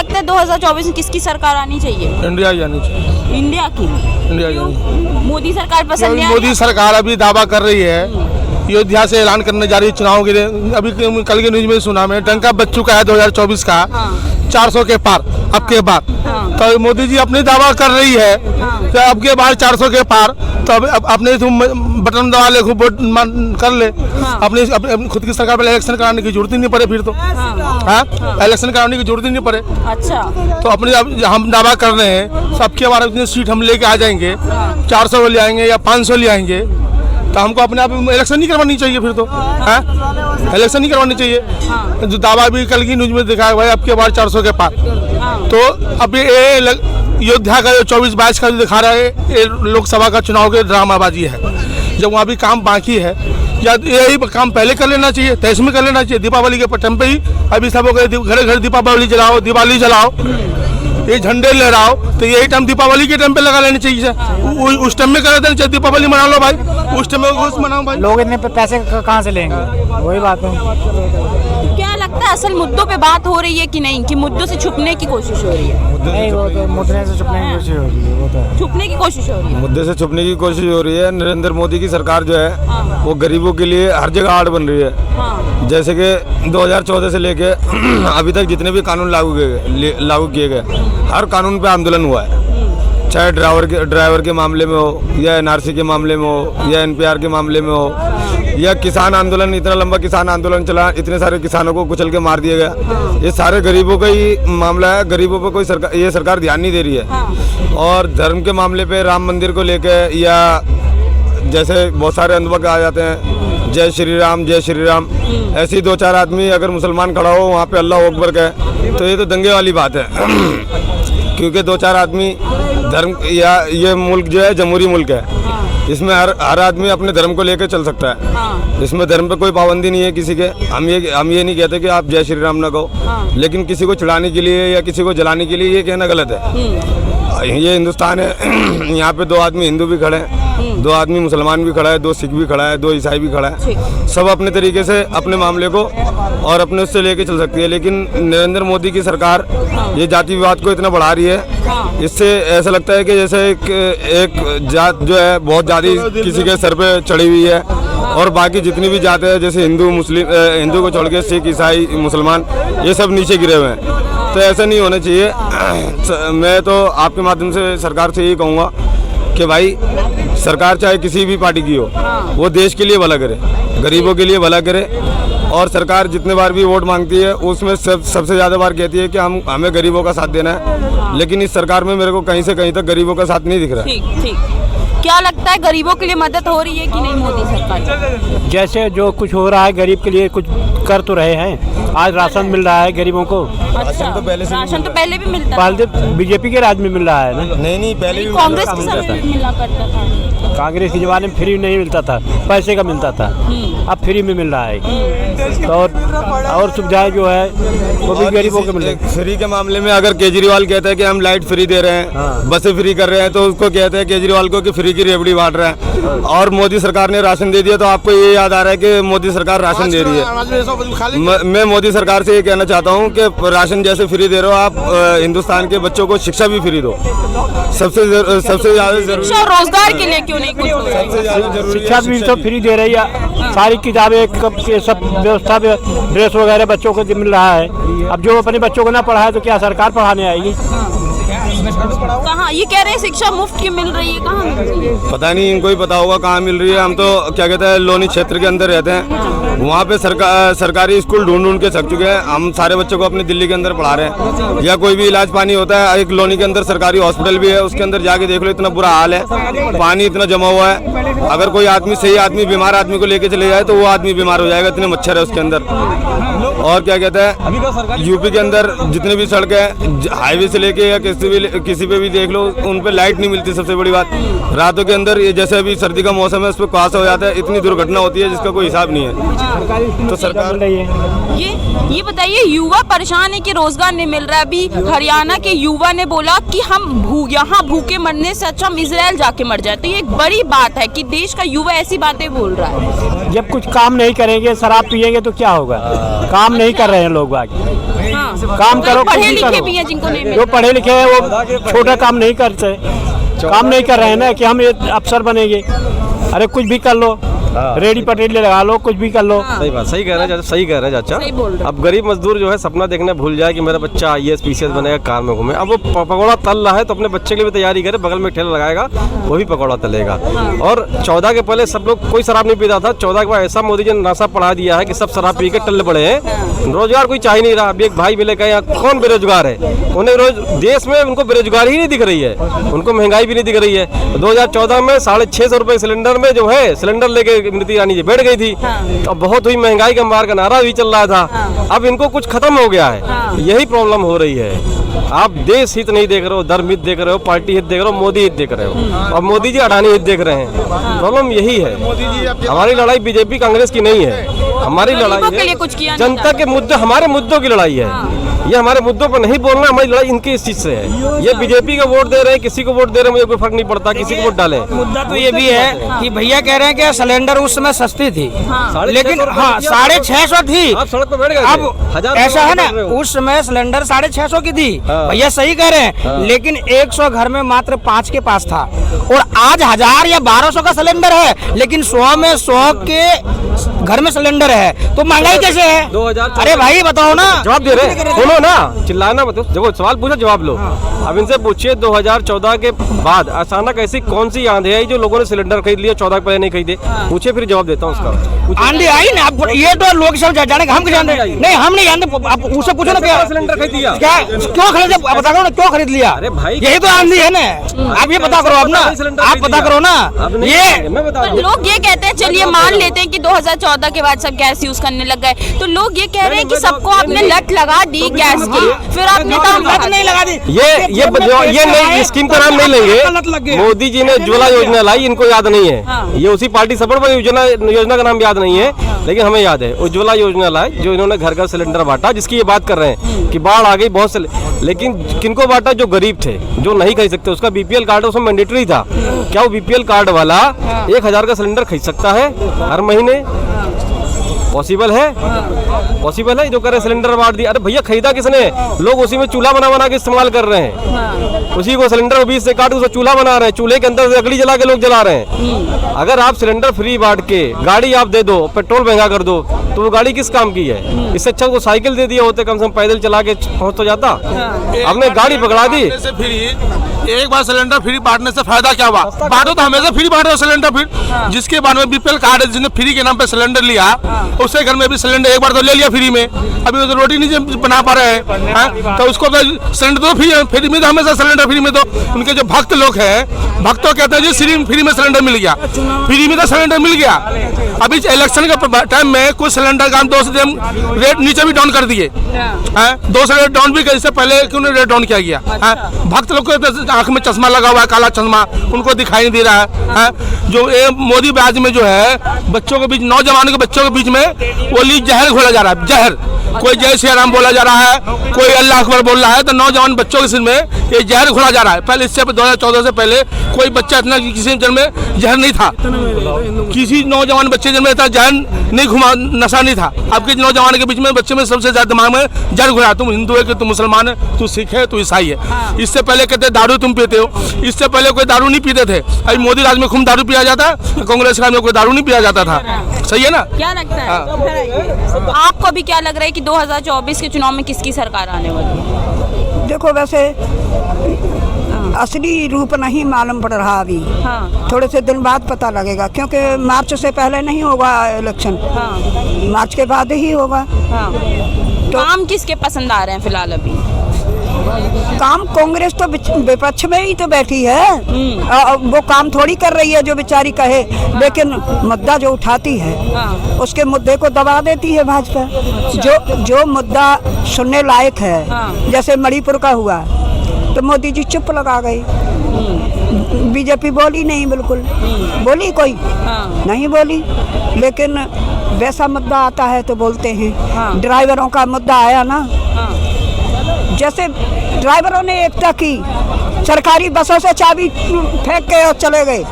लगता है 2024 में किसकी सरकार आनी चाहिए? इंडिया ही आनी चाहिए। इंडिया की? इंडिया ही आनी। मोदी सरकार पसंद नहीं? मोदी सरकार अभी दावा कर रही है, अयोध्या से ऐलान करने जा रही है चुनाव के लिए। अभी कल के न्यूज में सुना मैं, डंका बज चुका है 2024 का 400 के पार अब के बाद। तो मोदी जी अपनी दावा कर रही है कि अब के बाद 400 के पार, तो अब अपने तुम बटन दबा ले, खूब वोट कर ले। अपनी खुद की सरकार पर इलेक्शन कराने की जरूरत ही नहीं पड़े फिर तो। हाँ, इलेक्शन कराने की जरूरत ही नहीं पड़े। अच्छा, तो अपने हम दावा कर रहे हैं सबके बारे में सीट हम लेके आ जाएंगे, 400 ले आएंगे या 500 ले आएंगे, तो हमको अपने आप इलेक्शन नहीं करवानी चाहिए फिर तो। हाँ, इलेक्शन नहीं करवानी चाहिए। जो दावा भी कल की न्यूज में दिखा है भाई अब के बाद 400 के पार, तो अब ये अयोध्या का जो 24-22 का जो दिखा रहा है, ये लोकसभा का चुनाव के ड्रामाबाजी है। जब वहाँ भी काम बाकी है, या यही काम पहले कर लेना चाहिए, तेईस में कर लेना चाहिए, दीपावली के टाइम पे ही। अभी सब घर घर दीपावली जलाओ, दिवाली जलाओ, ये झंडे लहराओ, तो यही टाइम दीपावली के टाइम पे लगा लेना चाहिए। उस टाइम में कर देना चाहिए, दीपावली मना लो भाई, उस टाइम में मनाओ भाई। लोग इतने पैसे कहाँ से लेंगे, वही बात है। क्या लगता है असल मुद्दों पे बात हो रही है कि नहीं, कि मुद्दों से छुपने की कोशिश हो रही है? नहीं, वो तो मुद्दे से छुपने की कोशिश हो रही है, वो तो छुपने की कोशिश हो रही है। मुद्दे से छुपने की कोशिश हो रही है। नरेंद्र मोदी की सरकार जो है वो गरीबों के लिए हर जगह आड़ बन रही है। जैसे कि 2014 से लेके अभी तक जितने भी कानून लागू किए गए, हर कानून पे आंदोलन हुआ है। चाहे ड्राइवर के मामले में हो, या एनआरसी के मामले में हो, या एनपीआर के मामले में हो, या किसान आंदोलन, इतना लंबा किसान आंदोलन चला, इतने सारे किसानों को कुचल के मार दिया गया। ये सारे गरीबों का ही मामला है। गरीबों पर कोई ये सरकार ध्यान नहीं दे रही है। और धर्म के मामले पे राम मंदिर को लेके, या जैसे बहुत सारे अंधभक्त आ जाते हैं, जय श्री राम जय श्री राम, ऐसे ही 2-4 आदमी अगर मुसलमान खड़ा हो वहाँ पे अल्लाह अकबर कहे, तो ये तो दंगे वाली बात है। क्योंकि 2-4 आदमी धर्म, या ये मुल्क जो है जमहूरी मुल्क है, इसमें हर आदमी अपने धर्म को लेकर चल सकता है। इसमें धर्म पे कोई पाबंदी नहीं है किसी के। हम ये नहीं कहते कि आप जय श्री राम ना कहो, लेकिन किसी को चिढ़ाने के लिए या किसी को जलाने के लिए ये कहना गलत है। ये हिंदुस्तान है, यहाँ पे 2 आदमी हिंदू भी खड़े हैं, 2 आदमी मुसलमान भी खड़ा है, 2 सिख भी खड़ा है, 2 ईसाई भी खड़ा है। सब अपने तरीके से अपने मामले को और अपने उससे लेके चल सकती है। लेकिन नरेंद्र मोदी की सरकार ये जाति विवाद को इतना बढ़ा रही है, इससे ऐसा लगता है कि जैसे एक जात जो है बहुत ज़्यादा किसी के सर पे चढ़ी हुई है, और बाकी जितनी भी जातें हैं जैसे हिंदू मुस्लिम, हिंदू को छोड़ के सिख ईसाई मुसलमान, ये सब नीचे गिरे हुए हैं। तो ऐसा नहीं होना चाहिए। मैं तो आपके माध्यम से सरकार से यही कहूँगा कि भाई सरकार चाहे किसी भी पार्टी की हो, वो देश के लिए भला करे, गरीबों के लिए भला करे। और सरकार जितने बार भी वोट मांगती है उसमें सबसे ज़्यादा बार कहती है कि हमें गरीबों का साथ देना है, लेकिन इस सरकार में मेरे को कहीं से कहीं तक गरीबों का साथ नहीं दिख रहा। ठीक। क्या लगता है गरीबों के लिए मदद हो रही है कि नहीं मोदी सरकार? जैसे जो कुछ हो रहा है गरीब के लिए कुछ कर तो रहे हैं। आज राशन मिल रहा है गरीबों को। अच्छा, राशन तो पहले भी मिलता था। पहले बीजेपी के राज में मिल रहा है ना? नहीं, पहले भी कांग्रेस के समय में मिला करता था। कांग्रेस के जमाने में फ्री नहीं मिलता था, पैसे का मिलता था। अब फ्री में मिल रहा है। तो और सुविधाएं जो है वो भी गरीबों को मिल रही है। फ्री के मामले में अगर केजरीवाल कहता है कि हम लाइट फ्री दे रहे हैं, बसें फ्री कर रहे हैं, तो उसको कहते हैं केजरीवाल को कि फ्री की रेवड़ी बांट रहे हैं। और मोदी सरकार ने राशन दे दिया, तो आपको ये याद आ रहा है कि मोदी सरकार राशन दे रही है। मैं मोदी सरकार से ये कहना चाहता हूँ कि राशन जैसे फ्री दे रहे हो, आप हिंदुस्तान के बच्चों को शिक्षा भी फ्री दो। सबसे ज्यादा जरूरी रोजगार के लिए क्यों नहीं कुछ? सबसे ज्यादा जरूरी शिक्षा भी तो फ्री दे रही है, सारी किताबें सब व्यवस्था, ड्रेस वगैरह बच्चों को मिल रहा है। अब जो अपने बच्चों को ना पढ़ाए तो क्या सरकार पढ़ाने आएगी? कहाँ ये कह रहे हैं शिक्षा मुफ्त की मिल रही है, कहाँ मिल रही है? पता नहीं, इनको ही पता होगा कहाँ मिल रही है। हम तो क्या कहते हैं लोनी क्षेत्र के अंदर रहते हैं, वहाँ पे सरकारी स्कूल ढूंढ के थक चुके हैं। हम सारे बच्चों को अपने दिल्ली के अंदर पढ़ा रहे हैं, या कोई भी इलाज पानी होता है, एक लोनी के अंदर सरकारी हॉस्पिटल भी है, उसके अंदर जाके देख लो, इतना बुरा हाल है, पानी इतना जमा हुआ है। अगर कोई आदमी सही आदमी बीमार आदमी को लेके चले जाए तो वो आदमी बीमार हो जाएगा, इतने मच्छर है उसके अंदर। और क्या कहते हैं यूपी के अंदर जितने भी सड़कें हाईवे से लेके या किसी पे भी देख लो, उन पे लाइट नहीं मिलती। सबसे बड़ी बात, रातों के अंदर ये जैसे अभी सर्दी का मौसम है, उस पर कुहासा हो जाता है, इतनी दुर्घटना होती है जिसका कोई हिसाब नहीं है। तो सरकार ये बताइए, युवा परेशान है कि रोजगार नहीं मिल रहा है। अभी हरियाणा के युवा ने बोला कि हम यहाँ भूखे मरने से अच्छा हम इजराइल जाके मर जाए। तो ये एक बड़ी बात है कि देश का युवा ऐसी बातें बोल रहा है। जब कुछ काम नहीं करेंगे, शराब पिएंगे तो क्या होगा? काम काम नहीं कर रहे हैं लोग बाकी। हाँ। काम करो, पढ़े कुछ भी लिखे करो। भी हैं जिनको नहीं मिल जो पढ़े लिखे हैं वो छोटा काम नहीं करते, काम नहीं कर रहे हैं ना कि हम ये अफसर बनेंगे। अरे कुछ भी कर लो, रेडी पटेल लगा लो, कुछ भी कर लो। सही बात, सही कह रहे हैं चाचा, सही कह रहे हैं चाचा। सही बोल रहे हैं। अब गरीब मजदूर जो है सपना देखने भूल जाए कि मेरा बच्चा IAS PCS बनेगा, कार में घूमे। अब वो पकौड़ा तल रहा है तो अपने बच्चे के लिए भी तैयारी करे, बगल में ठेला लगाएगा, वो भी पकौड़ा तलेगा। और 14 के पहले सब लोग कोई शराब नहीं पीता था, 14 के बाद ऐसा मोदी जी ने नशा पढ़ा दिया है कि सब शराब पी के टल्ले पड़े हैं। रोजगार कोई चाह नहीं रहा। अभी एक भाई मिले, कहे यहाँ कौन बेरोजगार है? उन्हें रोज देश में उनको बेरोजगारी ही नहीं दिख रही है, उनको महंगाई भी नहीं दिख रही है। 2014 में 650 रुपए सिलेंडर में जो है सिलेंडर लेके स्मृति ईरानी जी बैठ गई थी। अब बहुत हुई महंगाई का मार का नारा भी चल रहा था। अब इनको कुछ खत्म हो गया है, यही प्रॉब्लम हो रही है। आप देश हित नहीं देख रहे हो, धर्म हित देख रहे हो, पार्टी हित देख रहे हो, मोदी हित देख रहे हो, और मोदी जी अडानी हित देख रहे हैं। प्रॉब्लम यही है। हमारी लड़ाई बीजेपी कांग्रेस की नहीं है, हमारी गरीबों के लड़ाई लिए कुछ किया नहीं जनता के मुद्दे, हमारे मुद्दों की लड़ाई है। ये हमारे मुद्दों पर नहीं बोलना, हमारी लड़ाई इनकी इस चीज से है। ये बीजेपी को वोट दे रहे हैं, किसी को वोट दे रहे हैं, मुझे कोई फर्क नहीं पड़ता, किसी को वोट डालें। मुद्दा तो ये भी है कि भैया कह रहे हैं कि सिलेंडर उस समय सस्ती थी, लेकिन हाँ 650 थी। आप सड़क पर बैठ गए थे। अब 1000 ऐसा है ना, कर रहे हो। उस समय सिलेंडर 650 की थी। भैया सही कह रहे हैं, लेकिन 100 घर में मात्र 5 के पास था, और आज 1000 या 1200 का सिलेंडर है, लेकिन 100 में 100 के घर में सिलेंडर है, तो महंगाई कैसे है? 2014 अरे भाई बताओ ना, जवाब दे रहे हैं, सुनो ना, चिल्लाना मत। देखो सवाल पूछो, जवाब लो। अब इनसे पूछिए 2014 के बाद अचानक ऐसी कौन सी आंधी आई जो लोगों ने सिलेंडर खरीद लिया, 14 के पहले नहीं खरीदे? पूछे, फिर जवाब देता हूँ उसका। आंधी आई ना, अब ये तो लोग सब जाने, हम क्या जानते? नहीं हम नहीं जानते, आप उससे पूछो ना, क्या सिलेंडर खरीद लिया, क्या क्यों खरीदे, बता करो ना क्यों खरीद लिया? अरे भाई, यही तो आंधी है ना, आप ये पता करो, अब ना आप पता करो ना। ये मैं बता तो लोग ये कहते हैं, चलिए मान लेते हैं कि 2014 के बाद सब गैस यूज करने लग गए, तो लोग ये कह रहे हैं कि सबको आपने लत लगा दी गैस की, फिर आपने लत नहीं लगा दी। ये नहीं, स्कीम का नाम नहीं लेंगे। मोदी जी ने उज्ज्वला योजना लाई, इनको याद नहीं है। ये उसी पार्टी सपोर्ट पर योजना का नाम याद नहीं है, लेकिन हमें याद है। उज्ज्वला योजना लाई, जो इन्होंने घर घर सिलेंडर बांटा, जिसकी ये बात कर रहे हैं कि बाढ़ आ गई बहुत से, लेकिन किनको बांटा? जो गरीब थे, जो नहीं खरीद सकते। उसका BPL कार्ड उसमें मैंडेटरी था। क्या वो BPL कार्ड वाला 1000 का सिलेंडर खरीद सकता है हर महीने? पॉसिबल है? पॉसिबल है? जो करे सिलेंडर बांट दिया। अरे भैया खरीदा किसने? लोग उसी में चूल्हा बना बना के इस्तेमाल कर रहे हैं। उसी को सिलेंडर 20 से काट उसे चूल्हा बना रहे हैं, चूल्हे के अंदर से लकड़ी जला के लोग जला रहे हैं। अगर आप सिलेंडर फ्री बांट के गाड़ी आप दे दो, पेट्रोल महंगा कर दो, तो वो गाड़ी किस काम की है? इससे अच्छा वो साइकिल दे दिया होते, कम से कम पैदल चला के पहुंच तो जाता। आपने गाड़ी पकड़ा दी। एक बार सिलेंडर फ्री बांटने से फायदा क्या हुआ? बांटो तो हमेशा फ्री बांटो सिलेंडर। फिर जिसके बाद में BPL कार्ड है, जिसने फ्री के नाम पे सिलेंडर लिया, उसके घर में भी सिलेंडर एक बार तो ले लिया फ्री में, अभी वो तो रोटी नहीं बना पा रहे हैं, तो उसको तो सिलेंडर तो फ्री में, तो हमेशा सिलेंडर फ्री में। तो उनके जो भक्त लोग हैं, भक्तों कहते हैं जी फ्री में सिलेंडर मिल गया, फ्री में तो सिलेंडर मिल गया। अभी इलेक्शन के टाइम में कुछ सिलेंडर का 200 रेट नीचे भी डाउन कर दिए, 200 रेट डाउन भी, इससे पहले क्यों रेट डाउन किया गया? भक्त लोग को आंख में चश्मा लगा हुआ है, काला चश्मा, उनको दिखाई नहीं दे रहा है। जो ये मोदी ब्याज में जो है बच्चों के बीच, नौजवानों के बच्चों के बीच में वो जहर घोला जा रहा है, जहर। कोई जय श्री राम बोला जा रहा है, कोई अल्लाह अकबर बोल रहा है, तो नौजवान बच्चों के सिर में ये जहर घोला जा रहा है। पहले इससे 2014 से पहले कोई बच्चा इतना किसी जन्म में जहर नहीं था, किसी नौजवान बच्चे जन्म में जहर नहीं घुमा, नशा नहीं था। अब के नौजवान के बीच में बच्चे में सबसे ज्यादा दिमाग में जहर घुरा। तुम हिंदू है कि तुम मुसलमान है, तू सिख है, तू ईसाई है। इससे पहले कहते दारू तुम पीते हो, इससे पहले कोई दारू नहीं पीते थे। अभी मोदी राज में खूब दारू पिया जाता है, कांग्रेस राज में कोई दारू नहीं पिया जाता था। सही है ना? क्या लगता है आपको भी? क्या लग रहा है कि 2024 के चुनाव में किसकी सरकार आने वाली है? देखो वैसे असली रूप नहीं मालूम पड़ रहा अभी। थोड़े से दिन बाद पता लगेगा, क्योंकि मार्च से पहले नहीं होगा इलेक्शन, मार्च के बाद ही होगा। तो काम किसके पसंद आ रहे हैं फिलहाल अभी? काम कांग्रेस तो विपक्ष में ही तो बैठी है, वो काम थोड़ी कर रही है जो बेचारी कहे, लेकिन मुद्दा जो उठाती है उसके मुद्दे को दबा देती है भाजपा। जो मुद्दा सुनने लायक है, जैसे मणिपुर का हुआ, तो मोदी जी चुप लगा गई, बीजेपी बोली नहीं, बिल्कुल बोली कोई नहीं बोली। लेकिन वैसा मुद्दा आता है तो बोलते हैं। ड्राइवरों का मुद्दा आया ना, जैसे ड्राइवरों ने एकता की, सरकारी बसों से चाबी फेंक के और चले गए,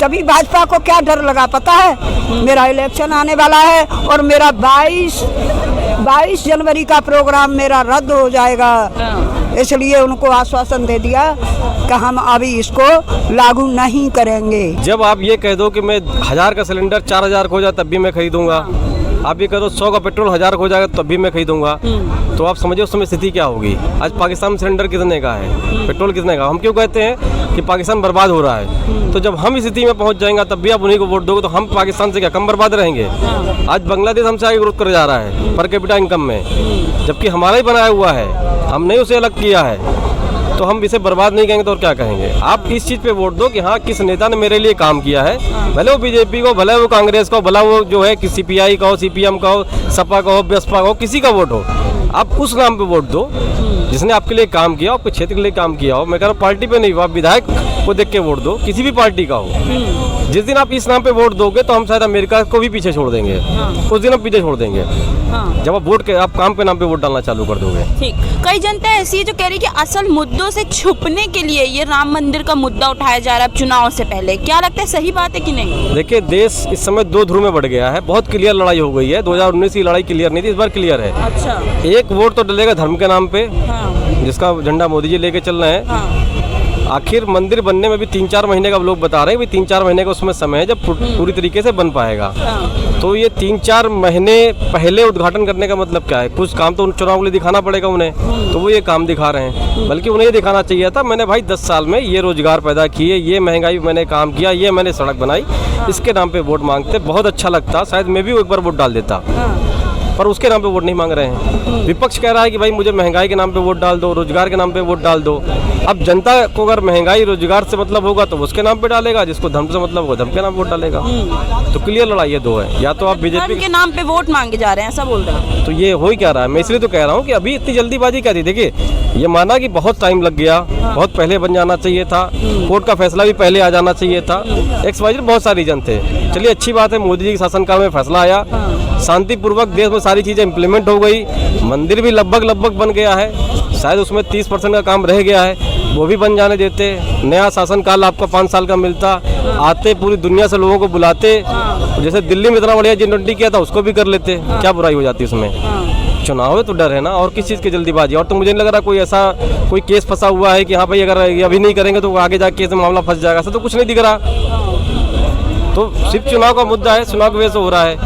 तभी भाजपा को क्या डर लगा पता है? मेरा इलेक्शन आने वाला है और मेरा 22 जनवरी का प्रोग्राम मेरा रद्द हो जाएगा, इसलिए उनको आश्वासन दे दिया कि हम अभी इसको लागू नहीं करेंगे। जब आप ये कह दो कि मैं 1000 का सिलेंडर 4000 हो जाए तब भी मैं खरीदूंगा, आप ये कह दो 100 का पेट्रोल 1000 हो जाएगा तब भी मैं खरीदूंगा, तो आप समझिए उस समय स्थिति क्या होगी। आज पाकिस्तान में सिलेंडर कितने का है, पेट्रोल कितने का? हम क्यों कहते हैं कि पाकिस्तान बर्बाद हो रहा है? तो जब हम इस स्थिति में पहुंच जाएंगे तब भी आप उन्हीं को वोट दोगे, तो हम पाकिस्तान से क्या कम बर्बाद रहेंगे? आज बांग्लादेश हमसे आगे ग्रोथ कर जा रहा है पर कैपिटा इनकम में, जबकि हमारा ही बनाया हुआ है, हमने उसे अलग किया है, तो हम इसे बर्बाद नहीं कहेंगे तो और क्या कहेंगे? आप इस चीज़ पे वोट दो कि हाँ किस नेता ने मेरे लिए काम किया है, भले वो बीजेपी को, भले वो कांग्रेस को, भला वो जो है कि सीपीआई का हो, सीपीएम का हो, सपा का हो, बसपा का हो, किसी का वोट हो, आप उस नाम पे वोट दो जिसने आपके लिए काम किया हो, आपके क्षेत्र के लिए काम किया हो। मैं कह रहा हूँ पार्टी पे नहीं, आप विधायक को देख के वोट दो, किसी भी पार्टी का हो। जिस दिन आप इस नाम पे वोट दोगे तो हम शायद अमेरिका को भी पीछे छोड़ देंगे, उस दिन हम पीछे छोड़ देंगे जब आप काम के नाम पे वोट डालना चालू कर दोगे। ठीक, कई जनता ऐसी है जो कह रही है कि असल मुद्दों से छुपने के लिए ये राम मंदिर का मुद्दा उठाया जा रहा है चुनाव से पहले, क्या लगता है सही बात है कि नहीं? देखिए, देश इस समय 2 ध्रुव में बढ़ गया है, बहुत क्लियर लड़ाई हो गई है। 2019 की लड़ाई क्लियर नहीं थी, इस बार क्लियर है। अच्छा, एक वोट तो डलेगा धर्म के नाम पे, जिसका झंडा मोदी जी लेके चल रहे हैं। आखिर मंदिर बनने में भी 3-4 महीने का लोग बता रहे हैं, 3-4 महीने का उसमें समय है जब पूरी तरीके से बन पाएगा। तो ये 3-4 महीने पहले उद्घाटन करने का मतलब क्या है? कुछ काम तो चुनाव के लिए दिखाना पड़ेगा उन्हें, तो वो ये काम दिखा रहे हैं। बल्कि उन्हें ये दिखाना चाहिए था, मैंने भाई 10 साल में ये रोजगार पैदा किए, ये महंगाई मैंने काम किया, ये मैंने सड़क बनाई, इसके नाम पे वोट मांगते, बहुत अच्छा लगता, शायद मैं भी एक बार वोट डाल देता। पर उसके नाम पे वोट नहीं मांग रहे हैं। विपक्ष कह रहा है कि भाई मुझे महंगाई के नाम पे वोट डाल दो, रोजगार के नाम पे वोट डाल दो। अब जनता को अगर महंगाई रोजगार से मतलब होगा तो उसके नाम पे डालेगा, जिसको धर्म से मतलब होगा धर्म के नाम वोट डालेगा। तो क्लियर लड़ाई है, 2 है, या तो आप बीजेपी के नाम पे वोट मांगे जा रहे हैं, ऐसा बोल रहे हैं। तो ये हो ही क्या रहा है? मैं इसलिए तो कह रहा हूँ कि अभी इतनी जल्दीबाजी क्या थी। देखिए, ये माना कि बहुत टाइम लग गया, बहुत पहले बन जाना चाहिए था, कोर्ट का फैसला भी पहले आ जाना चाहिए था, एक्स-वाई-जेड बहुत सारे रीजन थे। चलिए अच्छी बात है, मोदी जी के शासनकाल में फैसला आया, शांतिपूर्वक देश में सारी चीज़ें इम्प्लीमेंट हो गई, मंदिर भी लगभग बन गया है, शायद उसमें 30% का काम रह गया है, वो भी बन जाने देते। नया शासनकाल आपको 5 साल का मिलता, आते पूरी दुनिया से लोगों को बुलाते, जैसे दिल्ली में इतना बढ़िया G20 किया था उसको भी कर लेते, क्या बुराई हो जाती उसमें? चुनाव है तो डर है ना, और किस चीज़ की जल्दीबाजी? और तो मुझे नहीं लग रहा कोई ऐसा कोई केस फंसा हुआ है कि हाँ भाई अगर ये अभी नहीं करेंगे तो आगे जाके केस में मामला फंस जाएगा, ऐसा तो कुछ नहीं दिख रहा। तो सिर्फ चुनाव का मुद्दा है, चुनाव की वजह से हो रहा है,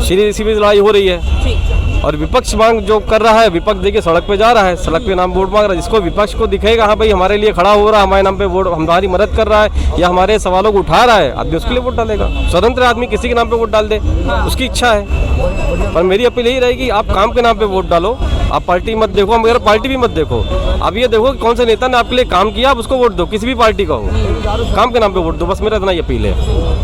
सीधी लड़ाई हो रही है। और विपक्ष मांग जो कर रहा है, विपक्ष देखिए सड़क पे जा रहा है, सड़क पे नाम वोट मांग रहा है, जिसको विपक्ष को दिखेगा हाँ भाई हमारे लिए खड़ा हो रहा है, हमारे नाम पे वोट, हमारी मदद कर रहा है या हमारे सवालों को उठा रहा है, आदमी उसके लिए वोट डालेगा। स्वतंत्र आदमी किसी के नाम पे वोट डाल दे, उसकी इच्छा है। पर मेरी अपील यही रहेगी, आप काम के नाम पे वोट डालो, आप पार्टी मत देखो, मगर पार्टी भी मत देखो। अब ये देखो कि कौन से नेता ने आपके लिए काम किया, आप उसको वोट दो, किसी भी पार्टी का हो, काम के नाम पे वोट दो, बस मेरा इतना ही अपील है।